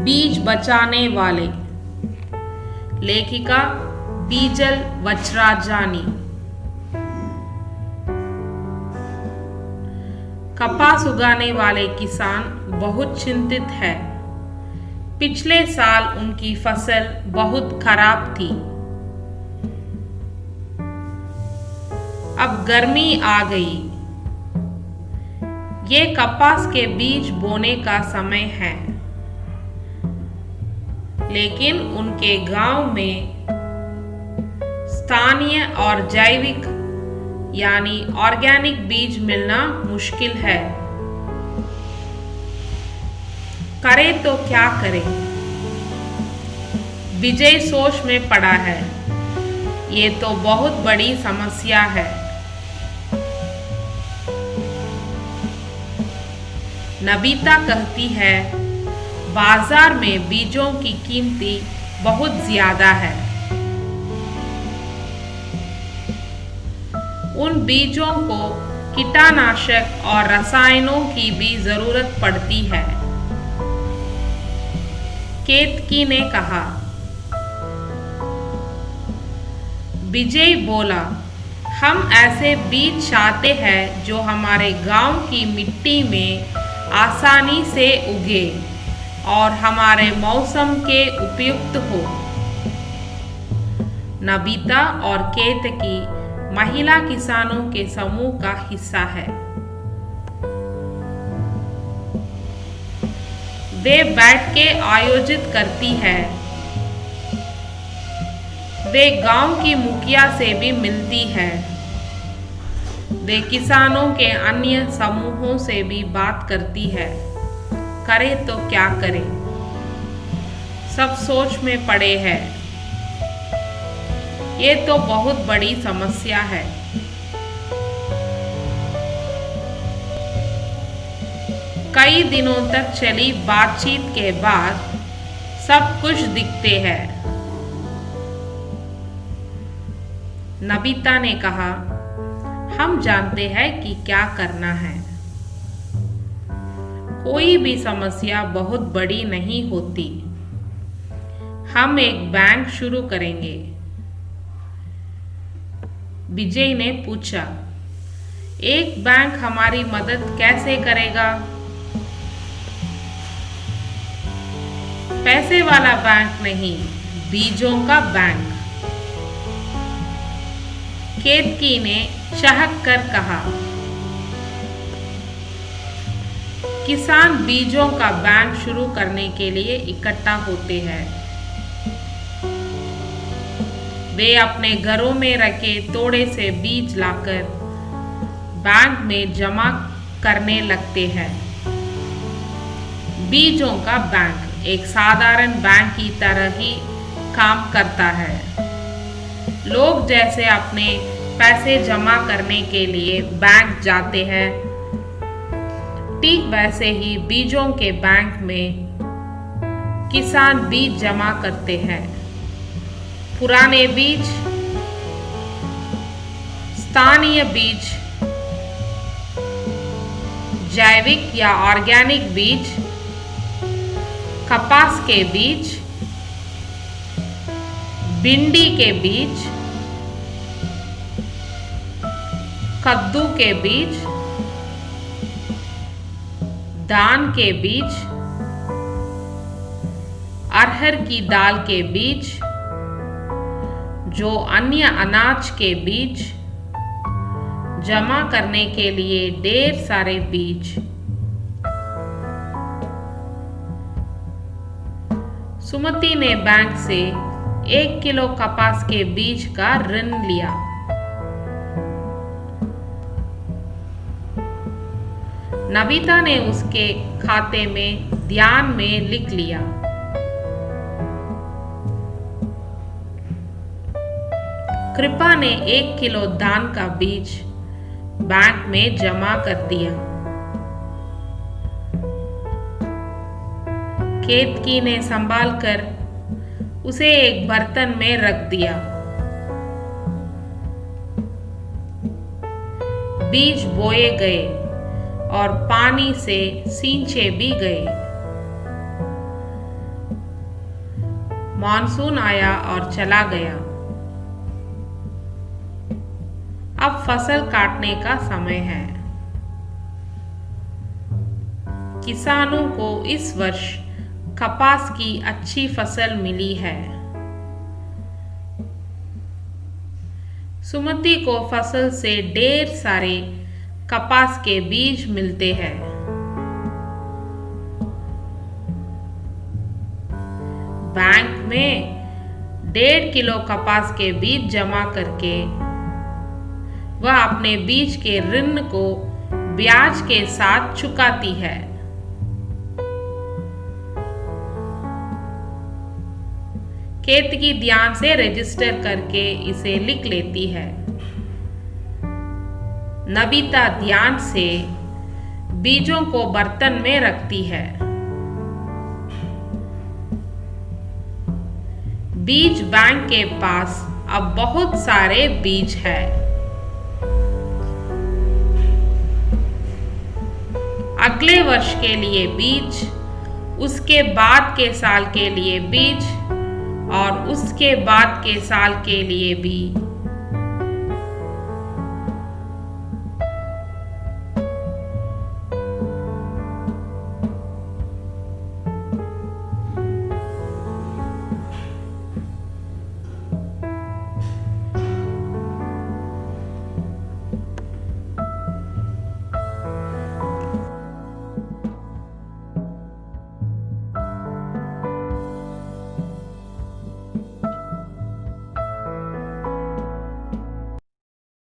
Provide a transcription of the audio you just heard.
बीज बचाने वाले। लेखिका बीजल वज्राजानी। कपास उगाने वाले किसान बहुत चिंतित है। पिछले साल उनकी फसल बहुत खराब थी। अब गर्मी आ गई। ये कपास के बीज बोने का समय है। लेकिन उनके गांव में स्थानीय और जैविक यानी ऑर्गेनिक बीज मिलना मुश्किल है। करें तो क्या करें? विजय सोच में पड़ा है। ये तो बहुत बड़ी समस्या है। नबीता कहती है, बाजार में बीजों की कीमत बहुत ज्यादा है। उन बीजों को कीटनाशक और रसायनों की भी जरूरत पड़ती है। केतकी ने कहा। विजय बोला, हम ऐसे बीज चाहते हैं जो हमारे गांव की मिट्टी में आसानी से उगे और हमारे मौसम के उपयुक्त हो। नबीता और केतकी महिला किसानों के समूह का हिस्सा है। वे बैठ के आयोजित करती है। वे गांव की मुखिया से भी मिलती है। वे किसानों के अन्य समूहों से भी बात करती है। करे तो क्या करे? सब सोच में पड़े हैं। ये तो बहुत बड़ी समस्या है। कई दिनों तक चली बातचीत के बाद सब कुछ दिखते हैं। नबीता ने कहा, हम जानते हैं कि क्या करना है। कोई भी समस्या बहुत बड़ी नहीं होती। हम एक बैंक शुरू करेंगे। विजय ने पूछा, एक बैंक हमारी मदद कैसे करेगा? पैसे वाला बैंक नहीं, बीजों का बैंक। केतकी ने चहक कर कहा। किसान बीजों का बैंक शुरू करने के लिए इकट्ठा होते हैं। वे अपने घरों में रखे थोड़े से बीज लाकर बैंक में जमा करने लगते हैं। बीजों का बैंक एक साधारण बैंक की तरह ही काम करता है। लोग जैसे अपने पैसे जमा करने के लिए बैंक जाते हैं, ठीक वैसे ही बीजों के बैंक में किसान बीज जमा करते हैं। पुराने बीज, स्थानीय बीज, जैविक या ऑर्गेनिक बीज, कपास के बीज, भिंडी के बीज, कद्दू के बीज, धान के बीज, अरहर की दाल के बीज, जो अन्य अनाज के बीज, जमा करने के लिए ढेर सारे बीज। सुमति ने बैंक से 1 किलो कपास के बीज का ऋण लिया। नबीता ने उसके खाते में ध्यान में लिख लिया। कृपा ने 1 किलो धान का बीज बैंक में जमा कर दिया। केतकी ने संभाल कर उसे एक बर्तन में रख दिया। बीज बोए गए और पानी से सींचे भी गए। मानसून आया और चला गया। अब फसल काटने का समय है। किसानों को इस वर्ष कपास की अच्छी फसल मिली है। सुमति को फसल से ढेर सारे कपास के बीज मिलते हैं। बैंक में 1.5 किलो कपास के बीज जमा करके वह अपने बीज के ऋण को ब्याज के साथ चुकाती है। खेत की ध्यान से रजिस्टर करके इसे लिख लेती है। नबिता ध्यान से बीजों को बर्तन में रखती है। बीज बैंक के पास अब बहुत सारे बीज है। अगले वर्ष के लिए बीज, उसके बाद के साल के लिए बीज और उसके बाद के साल के लिए भी